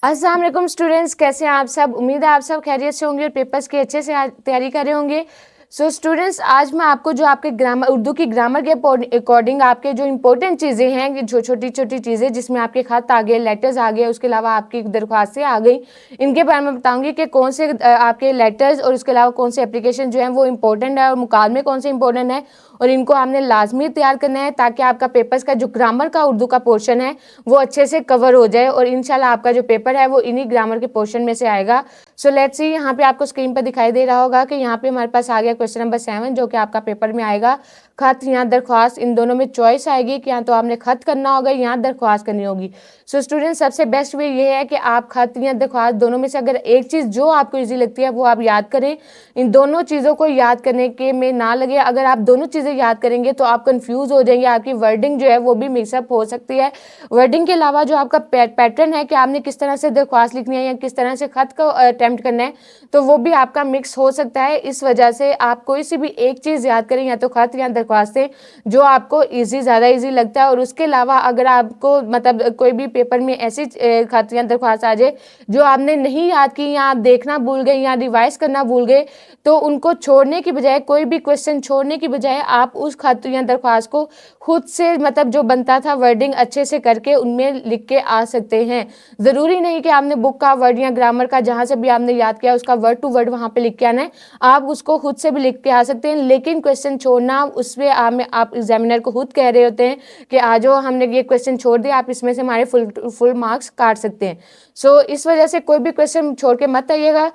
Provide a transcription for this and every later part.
अस्सलाम वालेकुम स्टूडेंट्स, कैसे हैं आप सब। उम्मीद है आप सब खैरियत से होंगे और पेपर्स की अच्छे से तैयारी कर रहे होंगे। स्टूडेंट्स, आज मैं आपको जो आपके ग्रामर उर्दू की ग्रामर के अकॉर्डिंग आपके जो इंपॉर्टेंट चीज़ें हैं, जो छोटी छोटी चीज़ें जिसमें आपके खत आ गए, लेटर्स आ गए, उसके अलावा आपकी दरख्वास्तें आ गई, इनके बारे में बताऊंगी कि कौन से आपके लेटर्स और उसके अलावा कौन से एप्लीकेशन जो हैं वो इंपॉर्टेंट है और मुकालमे कौन से इंपॉर्टेंट है और इनको आपने लाजमी तैयार करना है ताकि आपका पेपर्स का जो ग्रामर का उर्दू का पोर्शन है वो अच्छे से कवर हो जाए और इंशाल्लाह आपका जो पेपर है वो इन्हीं ग्रामर के पोर्शन में से आएगा। सो लेट्स सी, यहाँ पे आपको स्क्रीन पर दिखाई दे रहा होगा कि यहाँ पे हमारे पास आ गया क्वेश्चन नंबर 7 जो कि आपका पेपर में आएगा। खत या दरख्वास्त, इन दोनों में चॉइस आएगी कि या तो आपने खत करना होगा या दरख्वास्त करनी होगी। सो स्टूडेंट, सबसे बेस्ट वे ये है कि आप खत या दरख्वास्त दोनों में से अगर एक चीज़ जो आपको ईजी लगती है वो आप याद करें। इन दोनों चीज़ों को याद करने के में ना लगे। अगर आप दोनों चीज़ें याद करेंगे तो आप कंफ्यूज हो जाएंगे, आपकी वर्डिंग जो है वो भी मिक्सअप हो सकती है। वर्डिंग के अलावा जो आपका पैटर्न है कि आपने किस तरह से दरख्वास्त लिखनी है या किस तरह से खत को अटेम्प्ट करना है, तो वो भी आपका मिक्स हो सकता है। इस वजह से आप कोई सी भी एक चीज़ याद करें, या तो खत या दरख्वास्तें, जो आपको ज़्यादा ईजी लगता है। और उसके अलावा अगर आपको मतलब कोई भी पेपर में ऐसी खत या दरख्वास्त आ जाए जो आपने नहीं याद की या आप देखना भूल गए या रिवाइज करना भूल गए, तो उनको छोड़ने की बजाय, कोई भी क्वेश्चन छोड़ने की बजाय आप उस खत या दरख्वास्त को खुद से मतलब जो बनता था वर्डिंग अच्छे से करके उनमें लिख के आ सकते हैं। ज़रूरी नहीं कि आपने बुक का वर्ड या ग्रामर का जहाँ से भी आपने याद किया उसका वर्ड टू वर्ड वहाँ पे लिख के आना है। आप उसको खुद से भी लिख के आ सकते हैं, लेकिन क्वेश्चन छोड़ना उसमें आप एग्जामिनर को खुद कह रहे होते हैं कि आज हमने ये क्वेश्चन छोड़ दिया, आप इसमें से हमारे फुल मार्क्स काट सकते हैं। सो इस वजह से कोई भी क्वेश्चन छोड़ के मत आइएगा।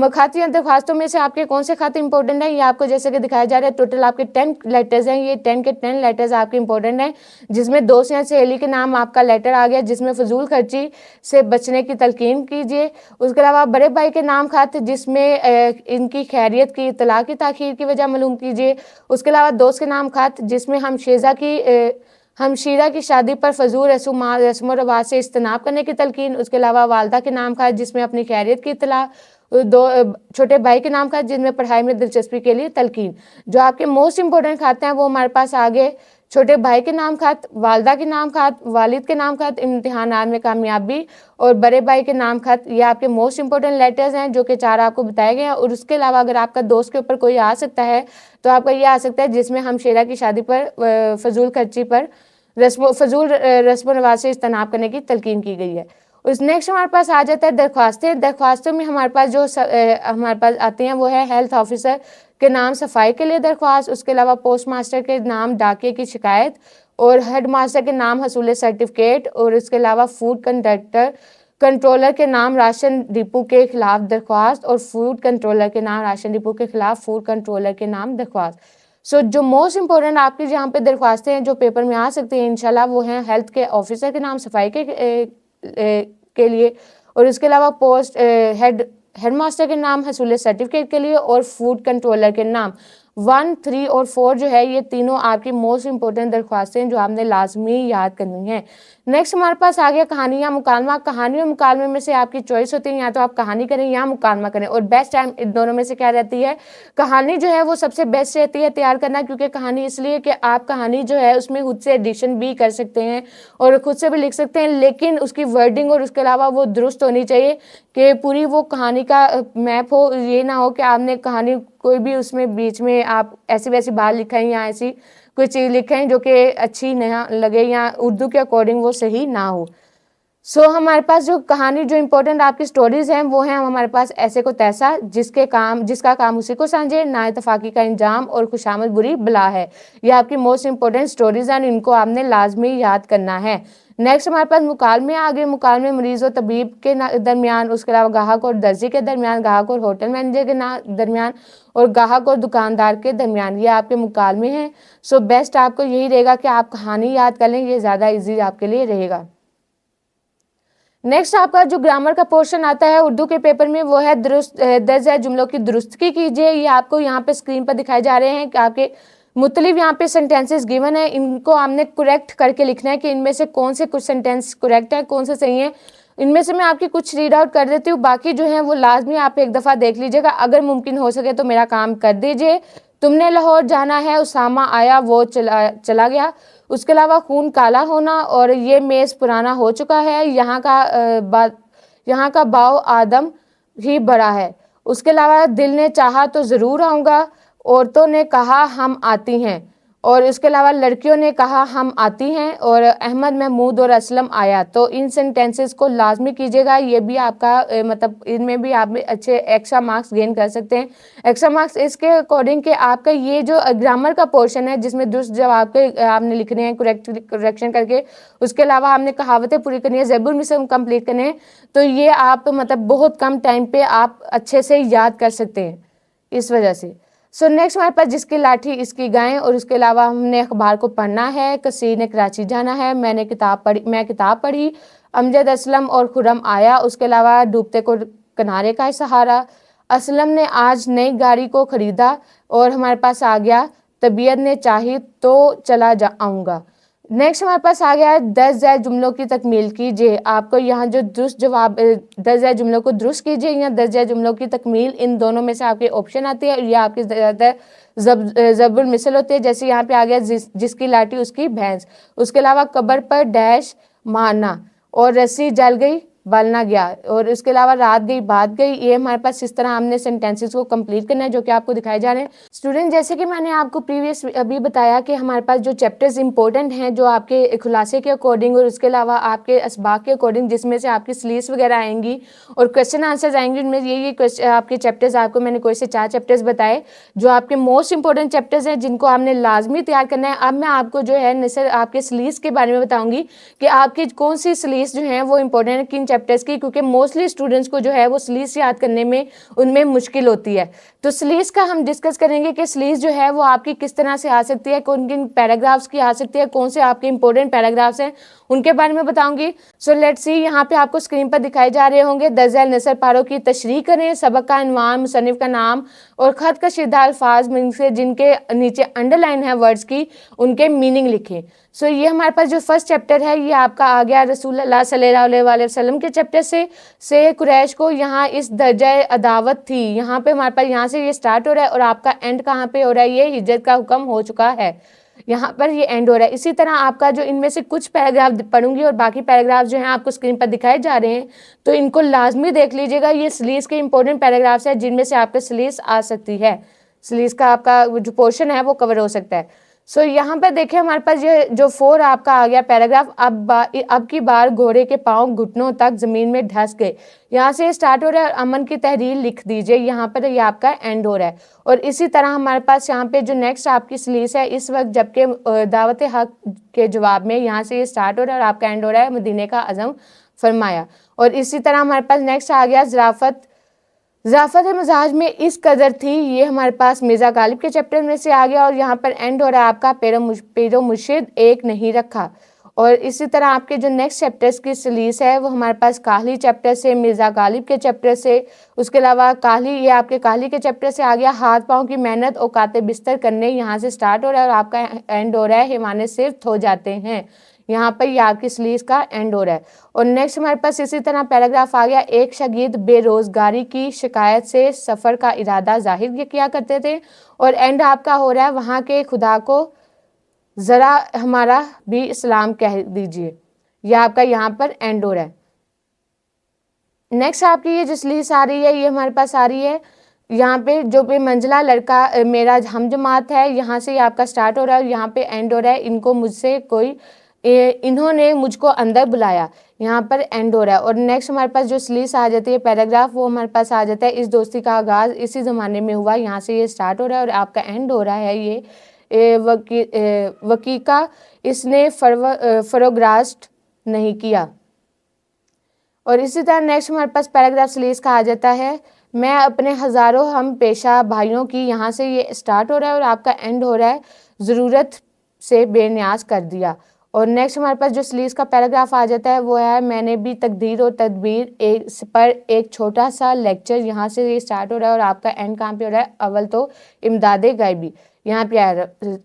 खत या दरख्वास्तों में से आपके कौन से खत इंपॉर्टेंट है ये आपको जैसे कि दिखाया जा रहा है। टोटल आपके 10 लेटर्स हैं, ये 10 के 10 लेटर्स आपके इंपॉर्टेंट हैं, जिसमें दोस्त या सहेली के नाम आपका लेटर आ गया जिसमें फजूल खर्ची से बचने की तलकीन कीजिए। उसके अलावा बड़े भाई के नाम खत जिसमें इनकी खैरियत की इत्तला की ताखीर की वजह मालूम कीजिए। उसके अलावा दोस्त के नाम खत जिसमें हमशीरा की शादी पर फजूल रस्म रवाज से इज्तनाब करने की तलकीन। उसके अलावा वालदा के नाम खत जिसमें अपनी खैरियत की इत्तला। दो छोटे भाई के नाम खत जिनमें पढ़ाई में दिलचस्पी के लिए तलकीन। जो आपके मोस्ट इंपॉर्टेंट खाते हैं वो हमारे पास आ गए। छोटे भाई के नाम खत, वालदा के नाम खत, वालिद के नाम खत, इम्तिहानात में कामयाबी, और बड़े भाई के नाम खत। ये आपके मोस्ट इंपॉर्टेंट लेटर्स हैं जो कि 4 आपको बताए गए हैं। और उसके अलावा अगर आपका दोस्त के ऊपर कोई आ सकता है तो आपका ये आ सकता है जिसमें हमशेरा की शादी पर फजूल खर्ची पर फजूल रस्म रवाज से इज्तनाब करने की तलकीन की गई है। उस नेक्स्ट हमारे पास आ जाता है दरख्वास्तें। दरख्वास्तों में हमारे पास जो हमारे पास आती हैं वो है हेल्थ ऑफिसर के नाम सफाई के लिए दरख्वास्त। उसके अलावा पोस्ट मास्टर के नाम डाकिए की शिकायत, और हेड मास्टर के नाम हसूल सर्टिफिकेट, और इसके अलावा फूड कंट्रोलर के नाम राशन डिपो के खिलाफ दरख्वास्त, और फूड कंट्रोलर के नाम राशन डिपो के खिलाफ फूड कंट्रोलर के नाम दरख्वास्त। सो जो मोस्ट इंपॉर्टेंट आपकी जहाँ पे दरख्वास्तें हैं जो पेपर में आ सकती हैं इंशाल्लाह वो हैं हेल्थ के ऑफिसर के नाम सफाई के लिए, और इसके अलावा पोस्ट हेड मास्टर के नाम हसूल सर्टिफिकेट के लिए, और फूड कंट्रोलर के नाम। 1, 3 और 4 जो है ये तीनों आपकी मोस्ट इंपॉर्टेंट दरख्वास्तें जो आपने लाजमी याद करनी है। नेक्स्ट हमारे पास आ गया कहानी या मुकालमा। कहानी और मुकालमे में से आपकी चॉइस होती है, या तो आप कहानी करें या मुकालमा करें, और बेस्ट टाइम इन दोनों में से क्या रहती है, कहानी जो है वो सबसे बेस्ट रहती है तैयार करना। क्योंकि कहानी इसलिए कि आप कहानी जो है उसमें खुद से एडिशन भी कर सकते हैं और खुद से भी लिख सकते हैं, लेकिन उसकी वर्डिंग और उसके अलावा वो दुरुस्त होनी चाहिए कि पूरी वो कहानी का मैप हो। ये ना हो कि आपने कहानी कोई भी उसमें बीच में आप ऐसी वैसी बात लिखें या ऐसी कोई चीज़ लिखें जो कि अच्छी ना लगे या उर्दू के अकॉर्डिंग वो सही ना हो। हमारे पास जो कहानी जो इंपॉर्टेंट आपकी स्टोरीज हैं वो हैं हमारे पास ऐसे को तैसा, जिसका काम उसी को समझे, ना इतफाकी का इंजाम, और खुशामद बुरी बला है। ये आपकी मोस्ट इंपॉर्टेंट स्टोरीज हैं, इनको आपने लाजमी याद करना है। नेक्स्ट हमारे पास मुकालमे आ गए। मुकालमे मरीज और तबीब के दरमियान, उसके अलावा गाहक और दर्जी के दरमियान, गाहक और होटल मैनेजर के दरमियान, और गाहक और दुकानदार के दरमियान। ये आपके मुकालमे हैं। बेस्ट आपको यही रहेगा कि आप कहानी याद कर लें, ये ज़्यादा ईजी आपके लिए रहेगा। नेक्स्ट आपका जो ग्रामर का पोर्शन आता है उर्दू के पेपर में वो है दर्ज है जुमलों की दुरुस्तगी कीजिए। ये आपको यहाँ पे स्क्रीन पर दिखाए जा रहे हैं कि आपके मुख्तलिफ यहाँ पे सेंटेंसेस गिवन है, इनको आपने करेक्ट करके लिखना है कि इनमें से कौन से कुछ सेंटेंस करेक्ट है, कौन से सही है। इनमें से मैं आपकी कुछ रीड आउट कर देती हूँ, बाकी जो है वो लाजमी आप एक दफ़ा देख लीजिएगा। अगर मुमकिन हो सके तो मेरा काम कर दीजिए। तुमने लाहौर जाना है, उसामा आया, वो चला गया। उसके अलावा खून काला होना, और ये मेज़ पुराना हो चुका है, यहाँ का भाव आदम ही बड़ा है। उसके अलावा दिल ने चाहा तो ज़रूर आऊँगा, औरतों ने कहा हम आती हैं, और इसके अलावा लड़कियों ने कहा हम आती हैं, और अहमद, महमूद और असलम आया। तो इन सेंटेंसेस को लाजमी कीजिएगा, ये भी आपका मतलब इनमें भी आप अच्छे एक्स्ट्रा मार्क्स गेन कर सकते हैं। एक्स्ट्रा मार्क्स इसके अकॉर्डिंग कि आपका ये जो ग्रामर का पोर्शन है जिसमें दुरुस्त जवाब के आपने लिखने हैं करेक्शन करके, उसके अलावा आपने कहावतें पूरी करनी है, ज़बुर मिसल कंप्लीट करने हैं, तो ये आप मतलब बहुत कम टाइम पे आप अच्छे से याद कर सकते हैं इस वजह से। सो नेक्स्ट हमारे पास जिसकी लाठी इसकी गाय, और उसके अलावा हमने अखबार को पढ़ना है, कसीर ने कराची जाना है, मैं किताब पढ़ी, अमजद, असलम और खुरम आया, उसके अलावा डूबते को किनारे का सहारा, असलम ने आज नई गाड़ी को ख़रीदा, और हमारे पास आ गया तबीयत ने चाही तो चला आऊँगा। नेक्स्ट हमारे पास आ गया है 10 ज़ायद जुमलों की तकमील कीजिए। आपको यहाँ जो दुरुस्त जवाब 10 ज़ायद जुमलों को दुरुस्त कीजिए या 10 ज़ायद जुमलों की तकमील, इन दोनों में से आपके ऑप्शन आती है, या आपकी ज़्यादातर ज़बुर मिसल होती है। जैसे यहाँ पे आ गया जिसकी लाठी उसकी भैंस, उसके अलावा कब्र पर डैश मारना, और रस्सी जल गई बल ना गया, और इसके अलावा रात गई बात गई। ये हमारे पास इस तरह हमने सेंटेंसेस को कंप्लीट करना है जो कि आपको दिखाए जा रहे हैं। स्टूडेंट, जैसे कि मैंने आपको प्रीवियस अभी बताया कि हमारे पास जो चैप्टर्स इंपॉर्टेंट हैं जो आपके खुलासे के अकॉर्डिंग और उसके अलावा आपके असबाक के अकॉर्डिंग, जिसमें से आपकी स्लीव्स वगैरह आएंगी और क्वेश्चन आंसर्स आएंगे, उनमें ये आपके चैप्टर्स आपको मैंने कोई से 4 चैप्टर्स बताए जो आपके मोस्ट इंपॉर्टेंट चैप्टर्स हैं जिनको आपने लाजमी तैयार करना है। अब मैं आपको जो है नसर आपके स्लीव्स के बारे में बताऊंगी कि आपकी कौन सी स्लीव्स जो हैं वो इंपॉर्टेंट है किन चैप्टर्स की, क्योंकि मोस्टली स्टूडेंट्स को जो है वो स्लीव्स याद करने में उनमें मुश्किल होती है। तो स्लीव्स का हम डिस्कस करेंगे कि स्लीव्स जो है वो आपकी किस तरह से आ सकती है, कौन किन पैराग्राफ्स की आ सकती है, कौन से आपके इंपॉर्टेंट पैराग्राफ्स हैं उनके बारे में बताऊंगी। सो लेट्स सी, यहाँ पे आपको स्क्रीन पर दिखाए जा रहे होंगे 10 ज़ायद नसर पारों की तशरीह करें, सबक का अनवान, मुसन्निफ का नाम और ख़त कशीदा अल्फाज में से जिनके नीचे अंडरलाइन है वर्ड्स की, उनके मीनिंग लिखें। सो ये हमारे पास जो फर्स्ट चैप्टर है ये आपका आ गया रसूलुल्लाह सल्लल्लाहु अलैहि वसल्लम के चैप्टर से कुरैश को यहाँ इस दर्जा अदावत थी। यहाँ पे हमारे पास यहाँ से ये स्टार्ट हो रहा है और आपका एंड कहाँ पे हो रहा है, ये हिजरत का हुक्म हो चुका है, यहाँ पर ये एंड हो रहा है। इसी तरह आपका जो इनमें से कुछ पैराग्राफ पढ़ूंगी और बाकी पैराग्राफ जो हैं आपको स्क्रीन पर दिखाए जा रहे हैं, तो इनको लाजमी देख लीजिएगा। ये स्लीव्स के इंपॉर्टेंट पैराग्राफ्स हैं जिनमें से आपके स्लीव्स आ सकती है, स्लीव्स का आपका जो पोर्शन है वो कवर हो सकता है। सो यहाँ पर देखिए हमारे पास ये जो 4 आपका आ गया पैराग्राफ, अब की बार घोड़े के पाँव घुटनों तक ज़मीन में धंस गए, यहाँ से स्टार्ट हो रहा है। अमन की तहरीर लिख दीजिए, यहाँ पर ये आपका एंड हो रहा है। और इसी तरह हमारे पास यहाँ पे जो नेक्स्ट आपकी स्लीव्स है इस वक्त जबकि दावत हक के जवाब में, यहाँ से ये स्टार्ट हो रहा है और आपका एंड हो रहा है मदीने का अज़म फरमाया। और इसी तरह हमारे पास नेक्स्ट आ गया ज़राफ़त मजाज में इस कदर थी, ये हमारे पास मिर्ज़ा गालिब के चैप्टर में से आ गया। और यहाँ पर एंड हो रहा है आपका पेरो मुर्शिद एक नहीं रखा। और इसी तरह आपके जो नेक्स्ट चैप्टर्स की स्लीव्स है वो हमारे पास काहली चैप्टर से, मिर्ज़ा गालिब के चैप्टर से, उसके अलावा काहली ये आपके काहली के चैप्टर से आ गया। हाथ पाँव की मेहनत औकाते बिस्तर करने, यहाँ से स्टार्ट हो रहा है और आपका एंड हो रहा है हिमाने सिर्फ हो जाते हैं, यहाँ पर ये आपकी स्लीव्स का एंड हो रहा है। और नेक्स्ट हमारे पास इसी तरह पैराग्राफ आ गया। एक शागिर्द बेरोज़गारी की शिकायत से सफ़र का इरादा जाहिर किया करते थे, और एंड आपका हो रहा है वहाँ के खुदा को ज़रा हमारा भी इस्लाम कह दीजिए, यह आपका यहाँ पर एंड हो रहा है। नेक्स्ट आपकी ये जो स्लीव्स आ रही है ये हमारे पास आ रही है यहाँ पे जो बेमंजिला लड़का मेरा हम जमात है, यहाँ से आपका स्टार्ट हो रहा है और यहाँ पे एंड हो रहा है। इन्होंने मुझको अंदर बुलाया, यहाँ पर एंड हो रहा है। और नेक्स्ट हमारे पास जो स्लीव्स आ जाती है पैराग्राफ वो हमारे पास आ जाता है। इस दोस्ती का आगाज़ इसी ज़माने में हुआ, यहाँ से ये स्टार्ट हो रहा है और आपका एंड हो रहा है ये वकीका इसने फरोग्रास्ट नहीं किया। और इसी तरह नेक्स्ट हमारे पास पैराग्राफ स्लीव्स का आ जाता है। मैं अपने हज़ारों हम पेशा भाइयों की, यहाँ से ये स्टार्ट हो रहा है और आपका एंड हो रहा है ज़रूरत से बेनियाज कर दिया। और नेक्स्ट हमारे पास जो स्लीव्स का पैराग्राफ आ जाता है वो है मैंने भी तकदीर और तदबीर पर एक छोटा सा लेक्चर, यहाँ से ये स्टार्ट हो रहा है और आपका एंड कहाँ पे हो रहा है, अव्वल तो इमदादे गायबी, यहाँ पे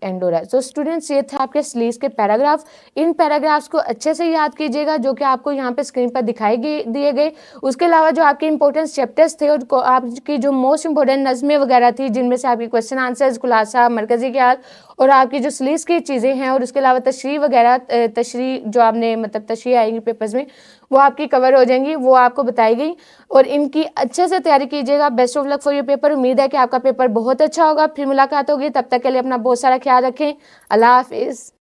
एंड हो रहा है। सो स्टूडेंट्स ये था आपके स्लीव्स के पैराग्राफ। इन पैराग्राफ्स को अच्छे से याद कीजिएगा जो कि आपको यहाँ पे स्क्रीन पर दिखाई दिए गए। उसके अलावा जो आपके इंपॉर्टेंट चैप्टर्स थे और आपकी जो मोस्ट इंपॉर्टेंट नज़में वगैरह थी जिनमें से आपकी क्वेश्चन आंसर्स, खुलासा, मरकज़ी ख्याल اور آپ کی جو سلیس کی چیزیں ہیں اور اس کے علاوہ تشریح وغیرہ تشریح جو آپ نے مطلب تشریح آئیں گی پیپرز میں وہ آپ کی کور ہو جائیں گی، وہ آپ کو بتائی گئی، اور ان کی اچھے سے تیاری کیجیے گا. Best of luck for your paper. امید ہے کہ آپ کا پیپر بہت اچھا ہوگا. پھر ملاقات ہوگی، تب تک کے لیے اپنا بہت سارا خیال رکھیں. اللہ حافظ.